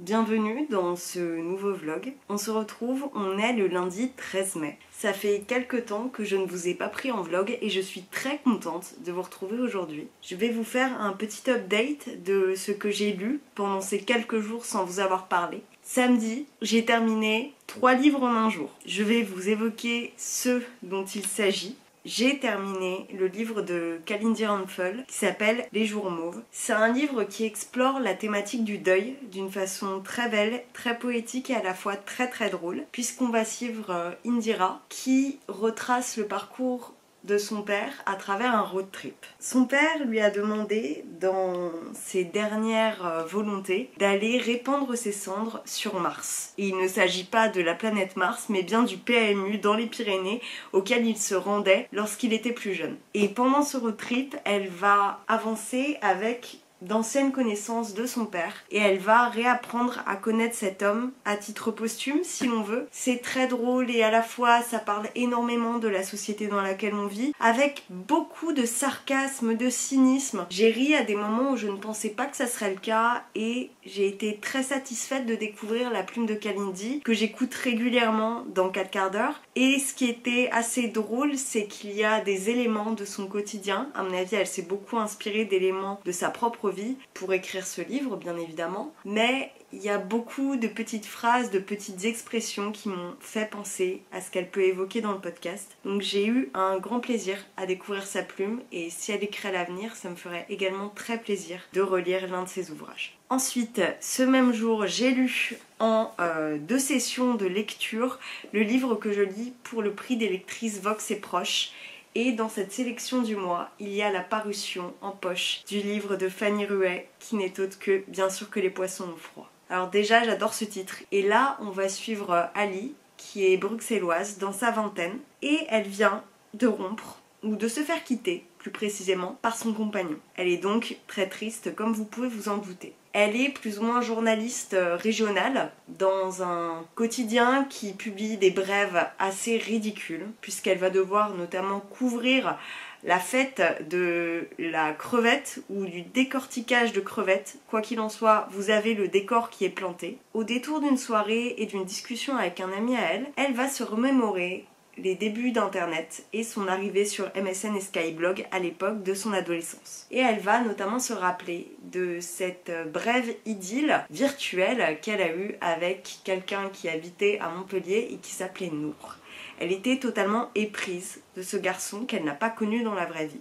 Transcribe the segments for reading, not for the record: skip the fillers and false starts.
Bienvenue dans ce nouveau vlog. On se retrouve, on est le lundi 13 mai. Ça fait quelques temps que je ne vous ai pas pris en vlog et je suis très contente de vous retrouver aujourd'hui. Je vais vous faire un petit update de ce que j'ai lu pendant ces quelques jours sans vous avoir parlé. Samedi, j'ai terminé 3 livres en un jour. Je vais vous évoquer ceux dont il s'agit. J'ai terminé le livre de Kalindi Rumpel qui s'appelle Les Jours Mauves. C'est un livre qui explore la thématique du deuil d'une façon très belle, très poétique et à la fois très drôle, puisqu'on va suivre Indira qui retrace le parcours de son père à travers un road trip. Son père lui a demandé, dans ses dernières volontés, d'aller répandre ses cendres sur Mars. Et il ne s'agit pas de la planète Mars, mais bien du PMU dans les Pyrénées, auquel il se rendait lorsqu'il était plus jeune. Et pendant ce road trip, elle va avancer avec d'anciennes connaissances de son père et elle va réapprendre à connaître cet homme à titre posthume si l'on veut. C'est très drôle et à la fois ça parle énormément de la société dans laquelle on vit avec beaucoup de sarcasme, de cynisme. J'ai ri à des moments où je ne pensais pas que ça serait le cas et j'ai été très satisfaite de découvrir la plume de Kalindi que j'écoute régulièrement dans 4 quarts d'heure. Et ce qui était assez drôle, c'est qu'il y a des éléments de son quotidien. À mon avis, elle s'est beaucoup inspirée d'éléments de sa propre vie pour écrire ce livre, bien évidemment. Mais il y a beaucoup de petites phrases, de petites expressions qui m'ont fait penser à ce qu'elle peut évoquer dans le podcast. Donc j'ai eu un grand plaisir à découvrir sa plume et si elle écrit à l'avenir, ça me ferait également très plaisir de relire l'un de ses ouvrages. Ensuite, ce même jour, j'ai lu en 2 sessions de lecture le livre que je lis pour le prix des lectrices Vox et Proches. Et dans cette sélection du mois, il y a la parution en poche du livre de Fanny Ruet qui n'est autre que, bien sûr, que les poissons ont froid. Alors déjà, j'adore ce titre. Et là, on va suivre Ali, qui est bruxelloise, dans sa vingtaine. Et elle vient de rompre, ou de se faire quitter, plus précisément, par son compagnon. Elle est donc très triste, comme vous pouvez vous en douter. Elle est plus ou moins journaliste régionale dans un quotidien qui publie des brèves assez ridicules, puisqu'elle va devoir notamment couvrir la fête de la crevette ou du décortiquage de crevettes. Quoi qu'il en soit, vous avez le décor qui est planté. Au détour d'une soirée et d'une discussion avec un ami à elle, elle va se remémorer les débuts d'internet et son arrivée sur MSN et Skyblog à l'époque de son adolescence. Et elle va notamment se rappeler de cette brève idylle virtuelle qu'elle a eue avec quelqu'un qui habitait à Montpellier et qui s'appelait Nour. Elle était totalement éprise de ce garçon qu'elle n'a pas connu dans la vraie vie.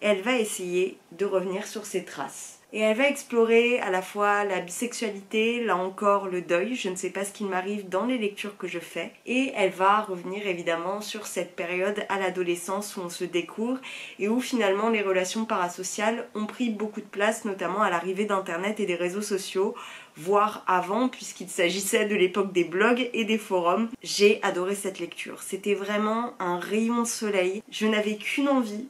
Et elle va essayer de revenir sur ses traces. Et elle va explorer à la fois la bisexualité, là encore le deuil, je ne sais pas ce qu'il m'arrive dans les lectures que je fais. Et elle va revenir évidemment sur cette période à l'adolescence où on se découvre et où finalement les relations parasociales ont pris beaucoup de place, notamment à l'arrivée d'internet et des réseaux sociaux, voire avant puisqu'il s'agissait de l'époque des blogs et des forums. J'ai adoré cette lecture, c'était vraiment un rayon de soleil, je n'avais qu'une envie,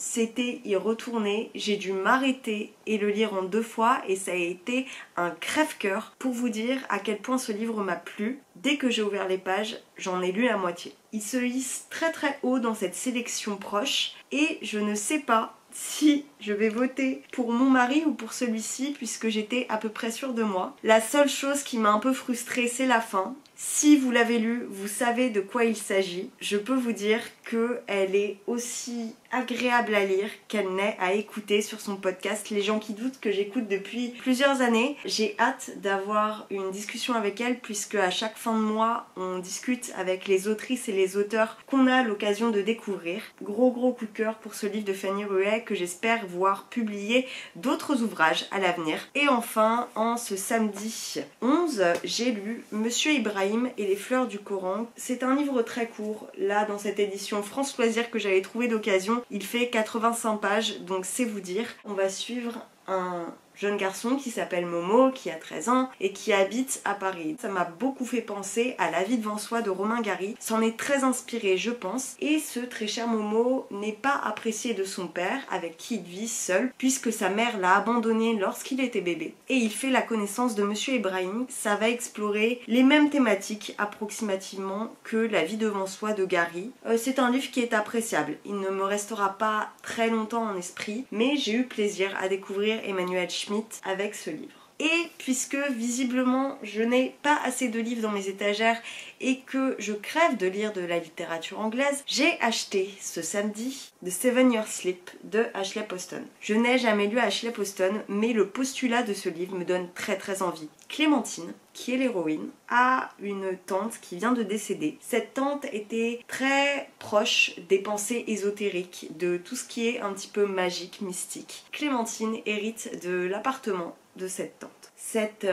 c'était y retourner. J'ai dû m'arrêter et le lire en 2 fois et ça a été un crève-cœur pour vous dire à quel point ce livre m'a plu. Dès que j'ai ouvert les pages, j'en ai lu la moitié. Il se hisse très haut dans cette sélection proche et je ne sais pas si je vais voter pour mon mari ou pour celui-ci puisque j'étais à peu près sûre de moi. La seule chose qui m'a un peu frustrée, c'est la fin. Si vous l'avez lu, vous savez de quoi il s'agit. Je peux vous dire qu'elle est aussi agréable à lire qu'elle n'est à écouter sur son podcast. Les gens qui doutent que j'écoute depuis plusieurs années, j'ai hâte d'avoir une discussion avec elle puisque à chaque fin de mois, on discute avec les autrices et les auteurs qu'on a l'occasion de découvrir. Gros coup de cœur pour ce livre de Fanny Ruet que j'espère voir publier d'autres ouvrages à l'avenir. Et enfin, en ce samedi 11, j'ai lu Monsieur Ibrahim et les fleurs du Coran. C'est un livre très court, là dans cette édition France Loisirs que j'avais trouvé d'occasion. Il fait 85 pages, donc c'est vous dire. On va suivre un jeune garçon qui s'appelle Momo, qui a 13 ans et qui habite à Paris. Ça m'a beaucoup fait penser à La vie devant soi de Romain Gary. C'en est très inspiré, je pense. Et ce très cher Momo n'est pas apprécié de son père, avec qui il vit seul, puisque sa mère l'a abandonné lorsqu'il était bébé. Et il fait la connaissance de Monsieur Ibrahim. Ça va explorer les mêmes thématiques approximativement que La vie devant soi de Gary. C'est un livre qui est appréciable. Il ne me restera pas très longtemps en esprit, mais j'ai eu plaisir à découvrir Emmanuel Schmitt avec ce livre. Et puisque visiblement je n'ai pas assez de livres dans mes étagères et que je crève de lire de la littérature anglaise, j'ai acheté ce samedi The 7 Years Sleep de Ashley Poston. Je n'ai jamais lu Ashley Poston, mais le postulat de ce livre me donne très envie. Clémentine, qui est l'héroïne, a une tante qui vient de décéder. Cette tante était très proche des pensées ésotériques, de tout ce qui est un petit peu magique, mystique. Clémentine hérite de l'appartement de cette tante. Cette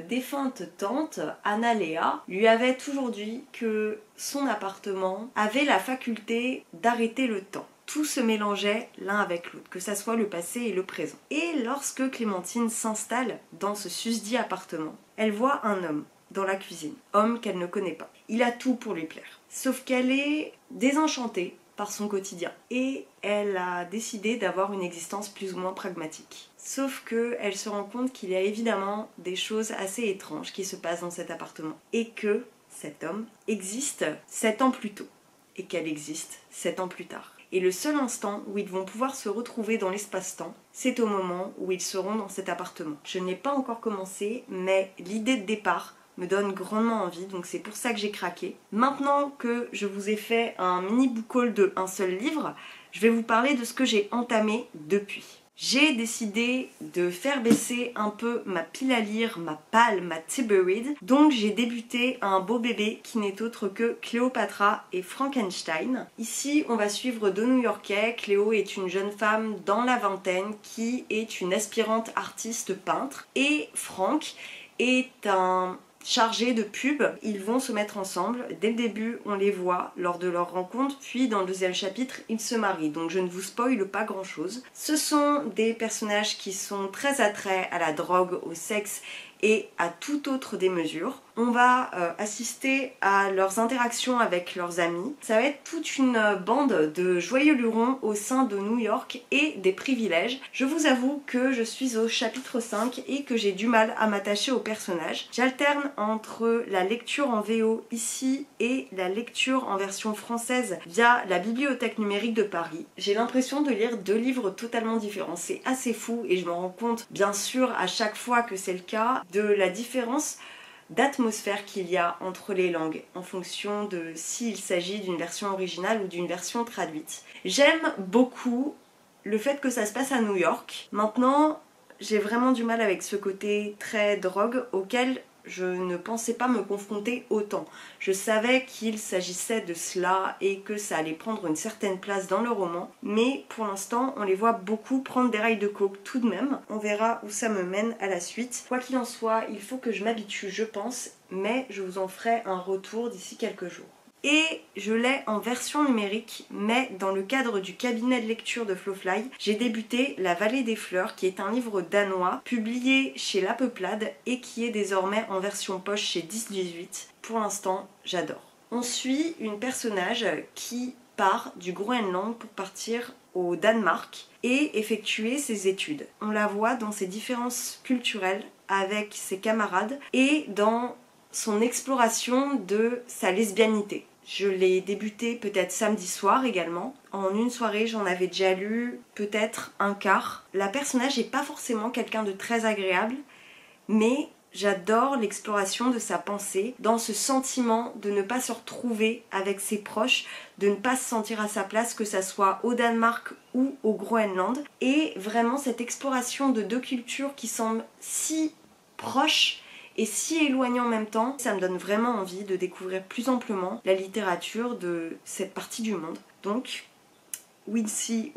défunte tante, Anna Léa, lui avait toujours dit que son appartement avait la faculté d'arrêter le temps. Tout se mélangeait l'un avec l'autre, que ça soit le passé et le présent. Et lorsque Clémentine s'installe dans ce susdit appartement, elle voit un homme dans la cuisine, homme qu'elle ne connaît pas. Il a tout pour lui plaire, sauf qu'elle est désenchantée par son quotidien et elle a décidé d'avoir une existence plus ou moins pragmatique. Sauf qu'elle se rend compte qu'il y a évidemment des choses assez étranges qui se passent dans cet appartement et que cet homme existe 7 ans plus tôt et qu'elle existe 7 ans plus tard. Et le seul instant où ils vont pouvoir se retrouver dans l'espace-temps, c'est au moment où ils seront dans cet appartement. Je n'ai pas encore commencé, mais l'idée de départ me donne grandement envie, donc c'est pour ça que j'ai craqué. Maintenant que je vous ai fait un mini book haul de un seul livre, je vais vous parler de ce que j'ai entamé depuis. J'ai décidé de faire baisser un peu ma pile à lire, ma palle, ma to-be-read. Donc j'ai débuté un beau bébé qui n'est autre que Cléopatra et Frankenstein. Ici, on va suivre deux New-Yorkais. Cléo est une jeune femme dans la vingtaine qui est une aspirante artiste peintre. Et Frank est un chargés de pub, ils vont se mettre ensemble. Dès le début, on les voit lors de leur rencontre, puis dans le deuxième chapitre, ils se marient. Donc je ne vous spoile pas grand-chose. Ce sont des personnages qui sont très attraits à la drogue, au sexe et à toute autre démesure. On va assister à leurs interactions avec leurs amis. Ça va être toute une bande de joyeux lurons au sein de New York et des privilèges. Je vous avoue que je suis au chapitre 5 et que j'ai du mal à m'attacher aux personnages. J'alterne entre la lecture en VO ici et la lecture en version française via la Bibliothèque numérique de Paris. J'ai l'impression de lire deux livres totalement différents. C'est assez fou et je me rends compte bien sûr à chaque fois que c'est le cas de la différence d'atmosphère qu'il y a entre les langues en fonction de s'il s'agit d'une version originale ou d'une version traduite. J'aime beaucoup le fait que ça se passe à New York. Maintenant, j'ai vraiment du mal avec ce côté très drogue auquel je ne pensais pas me confronter autant. Je savais qu'il s'agissait de cela et que ça allait prendre une certaine place dans le roman, mais pour l'instant on les voit beaucoup prendre des rails de coke tout de même. On verra où ça me mène à la suite. Quoi qu'il en soit, il faut que je m'habitue, je pense, mais je vous en ferai un retour d'ici quelques jours. Et je l'ai en version numérique, mais dans le cadre du cabinet de lecture de Flowfly, j'ai débuté La Vallée des Fleurs, qui est un livre danois, publié chez La Peuplade et qui est désormais en version poche chez 10-18. Pour l'instant, j'adore. On suit une personnage qui part du Groenland pour partir au Danemark et effectuer ses études. On la voit dans ses différences culturelles avec ses camarades et dans son exploration de sa lesbianité. Je l'ai débuté peut-être samedi soir également. En une soirée, j'en avais déjà lu peut-être un quart. La personnage n'est pas forcément quelqu'un de très agréable, mais j'adore l'exploration de sa pensée, dans ce sentiment de ne pas se retrouver avec ses proches, de ne pas se sentir à sa place, que ça soit au Danemark ou au Groenland. Et vraiment cette exploration de deux cultures qui semblent si proches et si éloigné en même temps, ça me donne vraiment envie de découvrir plus amplement la littérature de cette partie du monde. Donc, we'll see,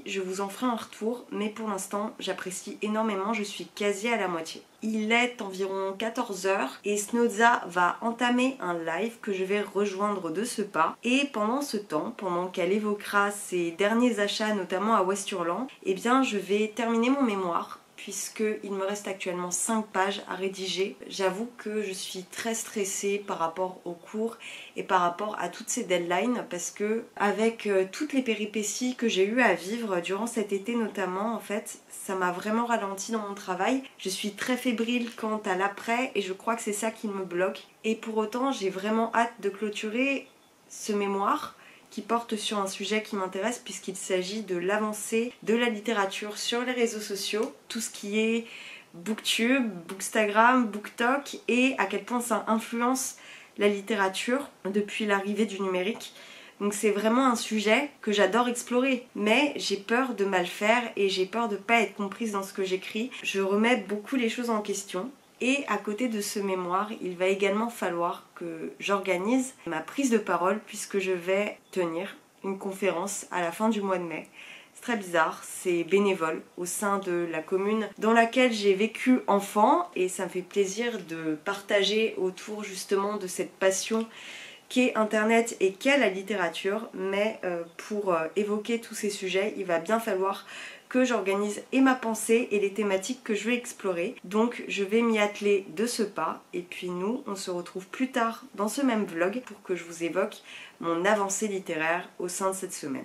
je vous en ferai un retour, mais pour l'instant, j'apprécie énormément, je suis quasi à la moitié. Il est environ 14h et Snodza va entamer un live que je vais rejoindre de ce pas. Et pendant ce temps, pendant qu'elle évoquera ses derniers achats, notamment à Westurland, eh bien je vais terminer mon mémoire, puisqu'il me reste actuellement 5 pages à rédiger. J'avoue que je suis très stressée par rapport aux cours et par rapport à toutes ces deadlines, parce que avec toutes les péripéties que j'ai eu à vivre durant cet été notamment, en fait, ça m'a vraiment ralenti dans mon travail. Je suis très fébrile quant à l'après et je crois que c'est ça qui me bloque. Et pour autant, j'ai vraiment hâte de clôturer ce mémoire qui porte sur un sujet qui m'intéresse, puisqu'il s'agit de l'avancée de la littérature sur les réseaux sociaux, tout ce qui est Booktube, Bookstagram, Booktok et à quel point ça influence la littérature depuis l'arrivée du numérique. Donc c'est vraiment un sujet que j'adore explorer, mais j'ai peur de mal faire et j'ai peur de pas être comprise dans ce que j'écris. Je remets beaucoup les choses en question. Et à côté de ce mémoire, il va également falloir que j'organise ma prise de parole puisque je vais tenir une conférence à la fin du mois de mai. C'est très bizarre, c'est bénévole au sein de la commune dans laquelle j'ai vécu enfant et ça me fait plaisir de partager autour justement de cette passion qu'est Internet et qu'est la littérature, mais pour évoquer tous ces sujets, il va bien falloir que j'organise et ma pensée et les thématiques que je vais explorer. Donc je vais m'y atteler de ce pas et puis nous, on se retrouve plus tard dans ce même vlog pour que je vous évoque mon avancée littéraire au sein de cette semaine.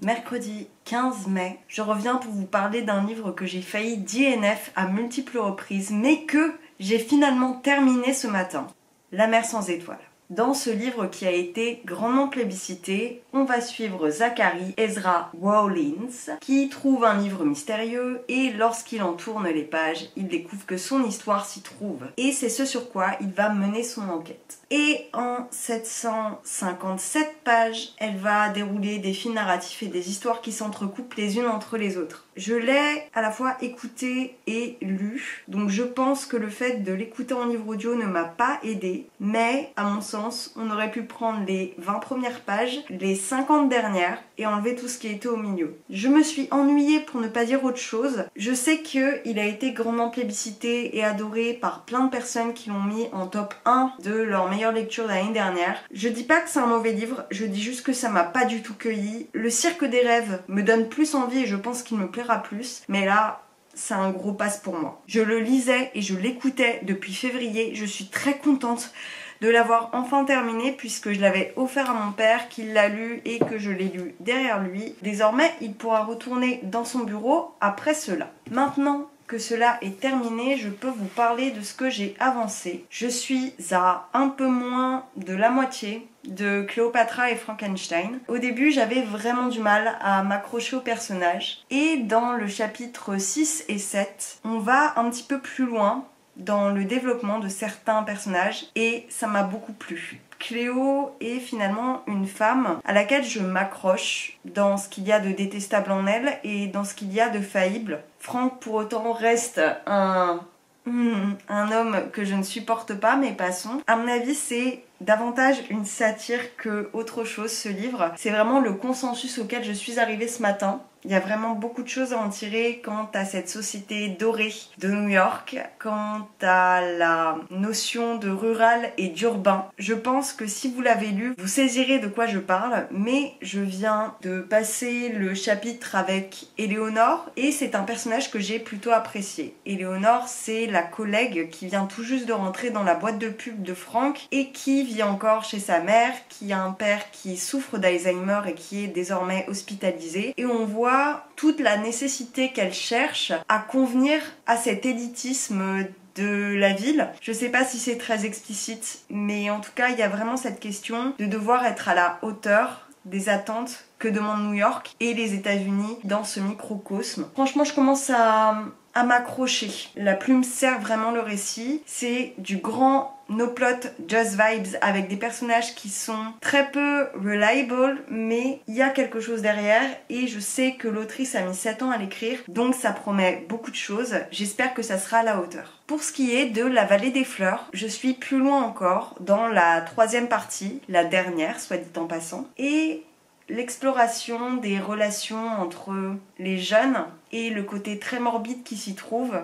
Mercredi 15 mai, je reviens pour vous parler d'un livre que j'ai failli DNF à multiples reprises, mais que j'ai finalement terminé ce matin. La mer sans étoiles. Dans ce livre qui a été grandement plébiscité, on va suivre Zachary Ezra Rawlins qui trouve un livre mystérieux et lorsqu'il en tourne les pages, il découvre que son histoire s'y trouve. Et c'est ce sur quoi il va mener son enquête. Et en 757 pages, elle va dérouler des fils narratifs et des histoires qui s'entrecoupent les unes entre les autres. Je l'ai à la fois écouté et lu, donc je pense que le fait de l'écouter en livre audio ne m'a pas aidé, mais à mon sens, on aurait pu prendre les 20 premières pages, les 50 dernières et enlever tout ce qui était au milieu. Je me suis ennuyée pour ne pas dire autre chose. Je sais qu'il a été grandement plébiscité et adoré par plein de personnes qui l'ont mis en top 1 de leur meilleure lecture de l'année dernière. Je dis pas que c'est un mauvais livre, je dis juste que ça m'a pas du tout cueilli. Le cirque des rêves me donne plus envie et je pense qu'il me plaira plus, mais là, c'est un gros pass pour moi. Je le lisais et je l'écoutais depuis février, je suis très contente de l'avoir enfin terminé puisque je l'avais offert à mon père, qu'il l'a lu et que je l'ai lu derrière lui. Désormais, il pourra retourner dans son bureau après cela. Maintenant que cela est terminé, je peux vous parler de ce que j'ai avancé. Je suis à un peu moins de la moitié de Cléopatra et Frankenstein. Au début, j'avais vraiment du mal à m'accrocher au personnage. Et dans le chapitre 6 et 7, on va un petit peu plus loin dans le développement de certains personnages et ça m'a beaucoup plu. Cléo est finalement une femme à laquelle je m'accroche dans ce qu'il y a de détestable en elle et dans ce qu'il y a de faillible. Franck pour autant reste un homme que je ne supporte pas, mais passons. À mon avis, c'est davantage une satire que autre chose ce livre. C'est vraiment le consensus auquel je suis arrivée ce matin. Il y a vraiment beaucoup de choses à en tirer quant à cette société dorée de New York, quant à la notion de rural et d'urbain. Je pense que si vous l'avez lu, vous saisirez de quoi je parle, mais je viens de passer le chapitre avec Éléonore et c'est un personnage que j'ai plutôt apprécié. Éléonore, c'est la collègue qui vient tout juste de rentrer dans la boîte de pub de Franck et qui vit encore chez sa mère, qui a un père qui souffre d'Alzheimer et qui est désormais hospitalisé. Et on voit toute la nécessité qu'elle cherche à convenir à cet élitisme de la ville. Je sais pas si c'est très explicite, mais en tout cas, il y a vraiment cette question de devoir être à la hauteur des attentes que demande New York et les États-Unis dans ce microcosme. Franchement, je commence à m'accrocher. La plume sert vraiment le récit. C'est du grand no plot, just vibes avec des personnages qui sont très peu reliable, mais il y a quelque chose derrière et je sais que l'autrice a mis 7 ans à l'écrire, donc ça promet beaucoup de choses. J'espère que ça sera à la hauteur. Pour ce qui est de La Vallée des Fleurs, je suis plus loin encore dans la 3e partie, la dernière, soit dit en passant, et l'exploration des relations entre les jeunes et le côté très morbide qui s'y trouve,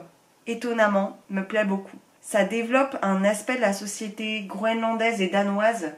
étonnamment, me plaît beaucoup. Ça développe un aspect de la société groenlandaise et danoise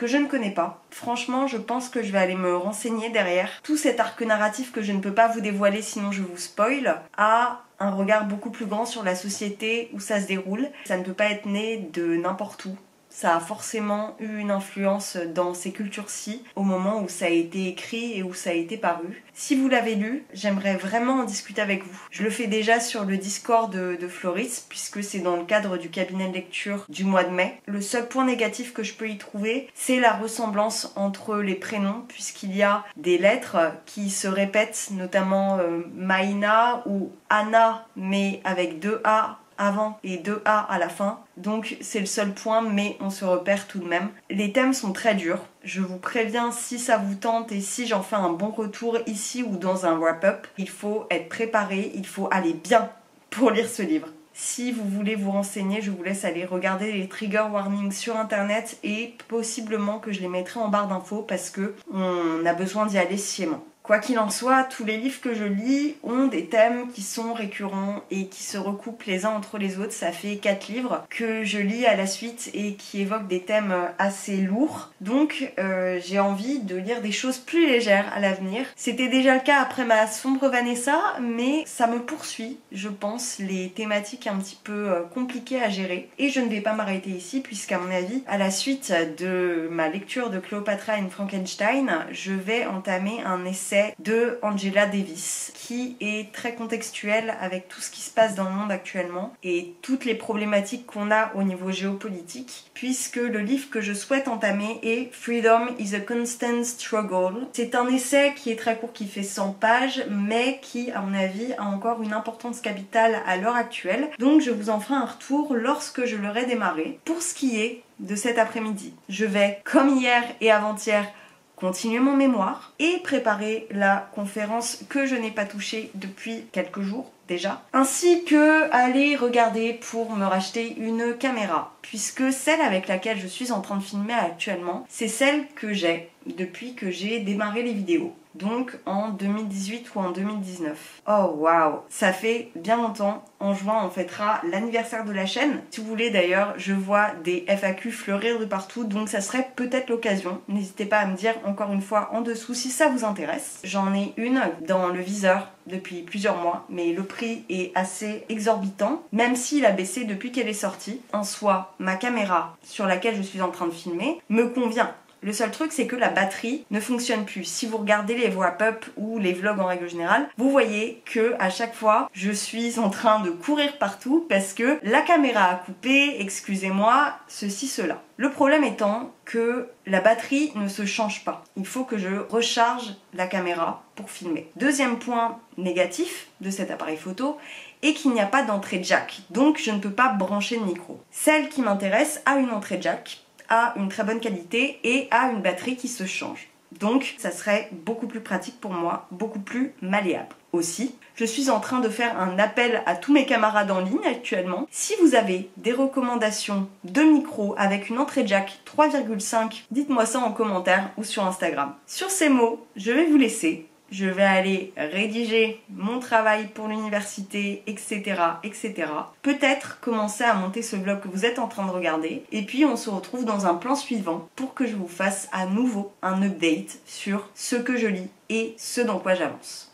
que je ne connais pas. Franchement, je pense que je vais aller me renseigner derrière. Tout cet arc narratif que je ne peux pas vous dévoiler sinon je vous spoil a un regard beaucoup plus grand sur la société où ça se déroule. Ça ne peut pas être né de n'importe où. Ça a forcément eu une influence dans ces cultures-ci au moment où ça a été écrit et où ça a été paru. Si vous l'avez lu, j'aimerais vraiment en discuter avec vous. Je le fais déjà sur le Discord de Floris puisque c'est dans le cadre du cabinet de lecture du mois de mai. Le seul point négatif que je peux y trouver, c'est la ressemblance entre les prénoms puisqu'il y a des lettres qui se répètent, notamment Maïna ou Anna mais avec 2 A avant et 2 A à la fin. Donc c'est le seul point, mais on se repère tout de même. Les thèmes sont très durs. Je vous préviens, si ça vous tente et si j'en fais un bon retour ici ou dans un wrap-up, il faut être préparé, il faut aller bien pour lire ce livre. Si vous voulez vous renseigner, je vous laisse aller regarder les trigger warnings sur internet et possiblement que je les mettrai en barre d'infos parce que on a besoin d'y aller sciemment. Quoi qu'il en soit, tous les livres que je lis ont des thèmes qui sont récurrents et qui se recoupent les uns entre les autres. Ça fait 4 livres que je lis à la suite et qui évoquent des thèmes assez lourds. Donc j'ai envie de lire des choses plus légères à l'avenir. C'était déjà le cas après ma sombre Vanessa, mais ça me poursuit, je pense, les thématiques un petit peu compliquées à gérer. Et je ne vais pas m'arrêter ici puisqu'à mon avis, à la suite de ma lecture de Cléopâtra et Frankenstein, je vais entamer un essai de Angela Davis qui est très contextuel avec tout ce qui se passe dans le monde actuellement et toutes les problématiques qu'on a au niveau géopolitique puisque le livre que je souhaite entamer est Freedom is a Constant Struggle. C'est un essai qui est très court, qui fait 100 pages mais qui à mon avis a encore une importance capitale à l'heure actuelle, donc je vous en ferai un retour lorsque je l'aurai démarré. Pour ce qui est de cet après-midi, je vais comme hier et avant-hier continuer mon mémoire et préparer la conférence que je n'ai pas touchée depuis quelques jours déjà, ainsi que aller regarder pour me racheter une caméra, puisque celle avec laquelle je suis en train de filmer actuellement, c'est celle que j'ai depuis que j'ai démarré les vidéos. Donc en 2018 ou en 2019. Oh waouh, ça fait bien longtemps. En juin, on fêtera l'anniversaire de la chaîne. Si vous voulez d'ailleurs, je vois des FAQ fleurir de partout, donc ça serait peut-être l'occasion. N'hésitez pas à me dire encore une fois en dessous si ça vous intéresse. J'en ai une dans le viseur depuis plusieurs mois, mais le prix est assez exorbitant, même s'il a baissé depuis qu'elle est sortie. En soi, ma caméra sur laquelle je suis en train de filmer me convient. Le seul truc, c'est que la batterie ne fonctionne plus. Si vous regardez les wrap-up ou les vlogs en règle générale, vous voyez que à chaque fois, je suis en train de courir partout parce que la caméra a coupé, excusez-moi, ceci, cela. Le problème étant que la batterie ne se change pas. Il faut que je recharge la caméra pour filmer. Deuxième point négatif de cet appareil photo est qu'il n'y a pas d'entrée jack. Donc je ne peux pas brancher de micro. Celle qui m'intéresse a une entrée jack, a une très bonne qualité et a une batterie qui se change. Donc ça serait beaucoup plus pratique pour moi, beaucoup plus malléable. Aussi, je suis en train de faire un appel à tous mes camarades en ligne actuellement. Si vous avez des recommandations de micros avec une entrée jack 3,5, dites-moi ça en commentaire ou sur Instagram. Sur ces mots, je vais vous laisser. Je vais aller rédiger mon travail pour l'université, etc., etc. Peut-être commencer à monter ce vlog que vous êtes en train de regarder. Et puis on se retrouve dans un plan suivant pour que je vous fasse à nouveau un update sur ce que je lis et ce dans quoi j'avance.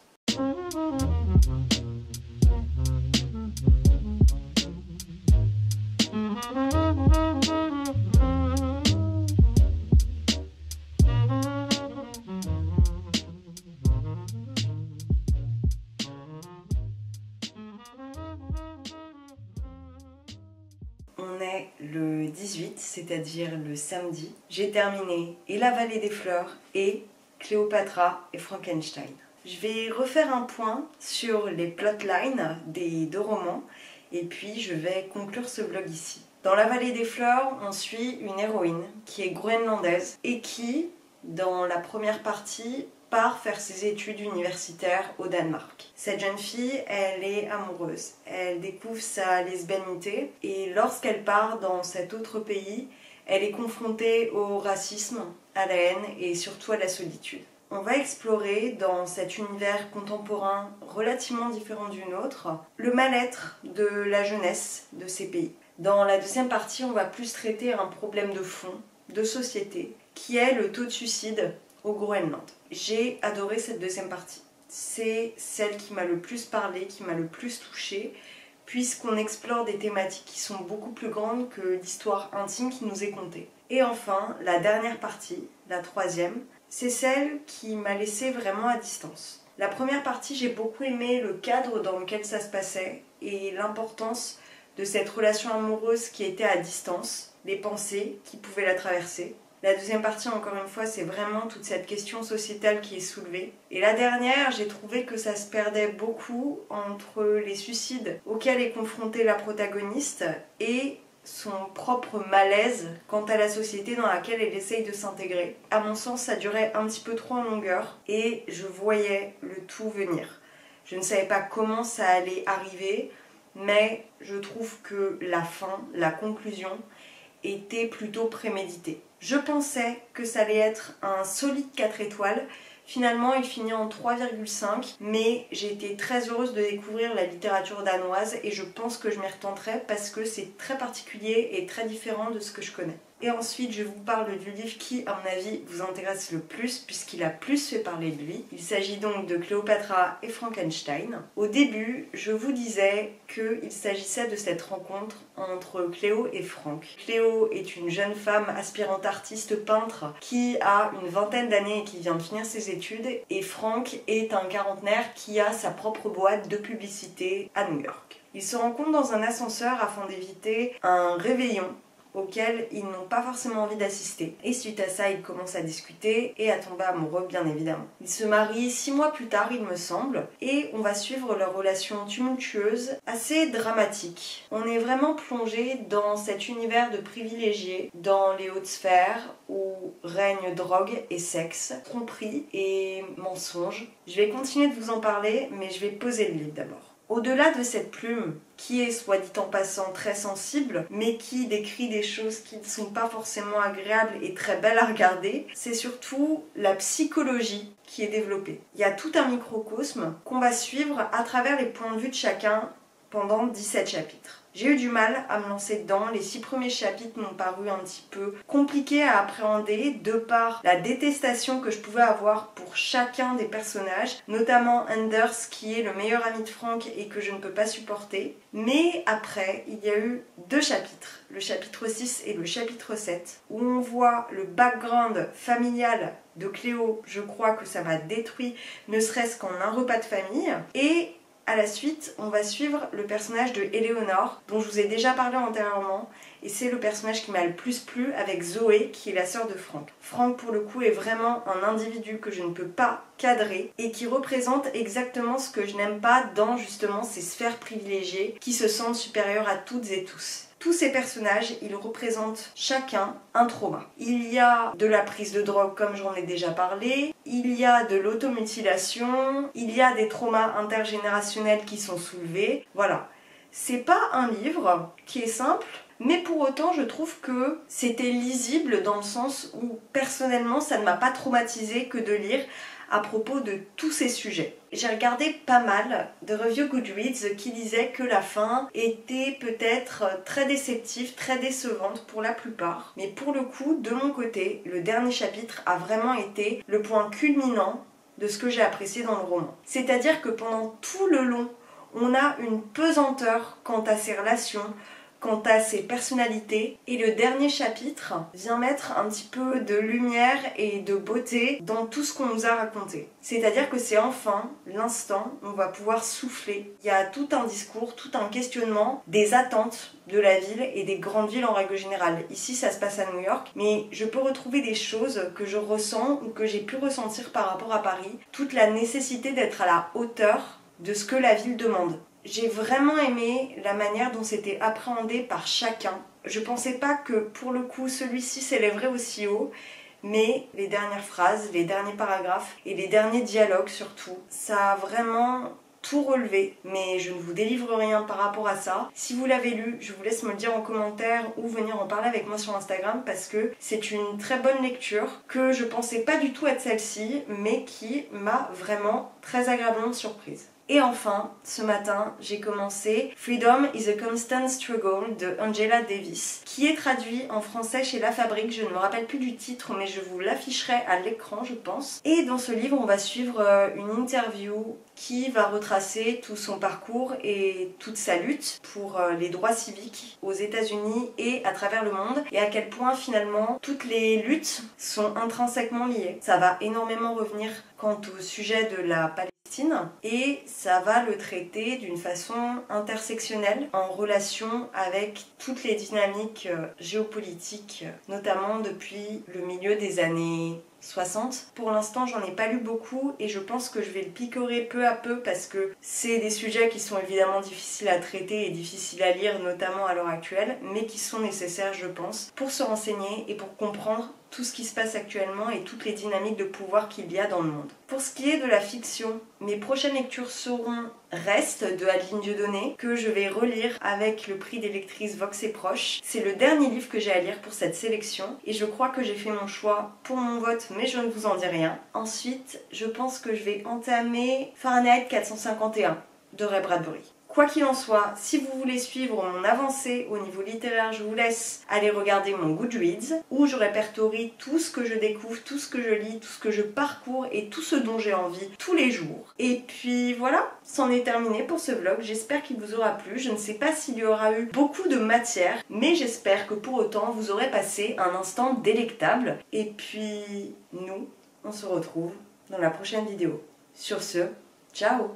On est le 18, c'est-à-dire le samedi. J'ai terminé et La Vallée des Fleurs et Cléopâtra et Frankenstein. Je vais refaire un point sur les plotlines des 2 romans et puis je vais conclure ce vlog ici. Dans La Vallée des Fleurs, on suit une héroïne qui est groenlandaise et qui, dans la première partie, part faire ses études universitaires au Danemark. Cette jeune fille, elle est amoureuse, elle découvre sa lesbianité et lorsqu'elle part dans cet autre pays, elle est confrontée au racisme, à la haine et surtout à la solitude. On va explorer dans cet univers contemporain relativement différent du nôtre le mal-être de la jeunesse de ces pays. Dans la deuxième partie, on va plus traiter un problème de fond, de société, qui est le taux de suicide au Groenland. J'ai adoré cette deuxième partie. C'est celle qui m'a le plus parlé, qui m'a le plus touchée, puisqu'on explore des thématiques qui sont beaucoup plus grandes que l'histoire intime qui nous est contée. Et enfin, la dernière partie, la troisième, c'est celle qui m'a laissée vraiment à distance. La première partie, j'ai beaucoup aimé le cadre dans lequel ça se passait et l'importance de cette relation amoureuse qui était à distance, les pensées qui pouvaient la traverser. La deuxième partie, encore une fois, c'est vraiment toute cette question sociétale qui est soulevée. Et la dernière, j'ai trouvé que ça se perdait beaucoup entre les suicides auxquels est confrontée la protagoniste et son propre malaise quant à la société dans laquelle elle essaye de s'intégrer. À mon sens, ça durait un petit peu trop en longueur et je voyais le tout venir. Je ne savais pas comment ça allait arriver, mais je trouve que la fin, la conclusion, était plutôt préméditée. Je pensais que ça allait être un solide 4 étoiles. Finalement, il finit en 3,5, mais j'ai été très heureuse de découvrir la littérature danoise et je pense que je m'y retenterai parce que c'est très particulier et très différent de ce que je connais. Et ensuite, je vous parle du livre qui, à mon avis, vous intéresse le plus puisqu'il a plus fait parler de lui. Il s'agit donc de Cléopâtra et Frankenstein. Au début, je vous disais qu'il s'agissait de cette rencontre entre Cléo et Franck. Cléo est une jeune femme aspirante artiste peintre qui a une vingtaine d'années et qui vient de finir ses études. Et Franck est un quarantenaire qui a sa propre boîte de publicité à New York. Ils se rencontrent dans un ascenseur afin d'éviter un réveillon auxquels ils n'ont pas forcément envie d'assister. Et suite à ça, ils commencent à discuter et à tomber amoureux, bien évidemment. Ils se marient 6 mois plus tard, il me semble, et on va suivre leur relation tumultueuse, assez dramatique. On est vraiment plongé dans cet univers de privilégiés, dans les hautes sphères, où règne drogue et sexe, tromperie et mensonges. Je vais continuer de vous en parler, mais je vais poser le livre d'abord. Au-delà de cette plume, qui est, soit dit en passant, très sensible, mais qui décrit des choses qui ne sont pas forcément agréables et très belles à regarder, c'est surtout la psychologie qui est développée. Il y a tout un microcosme qu'on va suivre à travers les points de vue de chacun pendant 17 chapitres. J'ai eu du mal à me lancer dedans, les 6 premiers chapitres m'ont paru un petit peu compliqués à appréhender de par la détestation que je pouvais avoir pour chacun des personnages, notamment Anders qui est le meilleur ami de Franck et que je ne peux pas supporter. Mais après, il y a eu 2 chapitres, le chapitre 6 et le chapitre 7, où on voit le background familial de Cléo. Je crois que ça m'a détruit, ne serait-ce qu'en un repas de famille. Et à la suite, on va suivre le personnage de Éléonore, dont je vous ai déjà parlé antérieurement, et c'est le personnage qui m'a le plus plu avec Zoé, qui est la sœur de Franck. Franck, pour le coup, est vraiment un individu que je ne peux pas cadrer, et qui représente exactement ce que je n'aime pas dans justement ces sphères privilégiées, qui se sentent supérieures à toutes et tous. Tous ces personnages, ils représentent chacun un trauma. Il y a de la prise de drogue comme j'en ai déjà parlé, il y a de l'automutilation, il y a des traumas intergénérationnels qui sont soulevés. Voilà. C'est pas un livre qui est simple, mais pour autant je trouve que c'était lisible dans le sens où personnellement ça ne m'a pas traumatisé que de lire à propos de tous ces sujets. J'ai regardé pas mal de reviews Goodreads qui disaient que la fin était peut-être très déceptive, très décevante pour la plupart. Mais pour le coup, de mon côté, le dernier chapitre a vraiment été le point culminant de ce que j'ai apprécié dans le roman. C'est-à-dire que pendant tout le long, on a une pesanteur quant à ces relations, quant à ses personnalités, et le dernier chapitre vient mettre un petit peu de lumière et de beauté dans tout ce qu'on nous a raconté. C'est-à-dire que c'est enfin l'instant où on va pouvoir souffler. Il y a tout un discours, tout un questionnement des attentes de la ville et des grandes villes en règle générale. Ici, ça se passe à New York, mais je peux retrouver des choses que je ressens ou que j'ai pu ressentir par rapport à Paris. Toute la nécessité d'être à la hauteur de ce que la ville demande. J'ai vraiment aimé la manière dont c'était appréhendé par chacun. Je pensais pas que pour le coup celui-ci s'élèverait aussi haut, mais les dernières phrases, les derniers paragraphes et les derniers dialogues surtout, ça a vraiment tout relevé. Mais je ne vous délivre rien par rapport à ça. Si vous l'avez lu, je vous laisse me le dire en commentaire ou venir en parler avec moi sur Instagram parce que c'est une très bonne lecture que je pensais pas du tout être celle-ci, mais qui m'a vraiment très agréablement surprise. Et enfin, ce matin, j'ai commencé Freedom is a Constant Struggle de Angela Davis, qui est traduit en français chez La Fabrique. Je ne me rappelle plus du titre, mais je vous l'afficherai à l'écran, je pense. Et dans ce livre, on va suivre une interview qui va retracer tout son parcours et toute sa lutte pour les droits civiques aux États-Unis et à travers le monde, et à quel point finalement toutes les luttes sont intrinsèquement liées. Ça va énormément revenir quant au sujet de la Palestine, et ça va le traiter d'une façon intersectionnelle en relation avec toutes les dynamiques géopolitiques, notamment depuis le milieu des années 60. Pour l'instant, j'en ai pas lu beaucoup et je pense que je vais le picorer peu à peu parce que c'est des sujets qui sont évidemment difficiles à traiter et difficiles à lire, notamment à l'heure actuelle, mais qui sont nécessaires, je pense, pour se renseigner et pour comprendre tout ce qui se passe actuellement et toutes les dynamiques de pouvoir qu'il y a dans le monde. Pour ce qui est de la fiction, mes prochaines lectures seront Reste de Adeline Dieudonné, que je vais relire avec le prix des lectrices Vox et Proches. C'est le dernier livre que j'ai à lire pour cette sélection et je crois que j'ai fait mon choix pour mon vote, mais je ne vous en dis rien. Ensuite, je pense que je vais entamer Fahrenheit 451 de Ray Bradbury. Quoi qu'il en soit, si vous voulez suivre mon avancée au niveau littéraire, je vous laisse aller regarder mon Goodreads, où je répertorie tout ce que je découvre, tout ce que je lis, tout ce que je parcours et tout ce dont j'ai envie tous les jours. Et puis voilà, c'en est terminé pour ce vlog. J'espère qu'il vous aura plu. Je ne sais pas s'il y aura eu beaucoup de matière, mais j'espère que pour autant vous aurez passé un instant délectable. Et puis nous, on se retrouve dans la prochaine vidéo. Sur ce, ciao!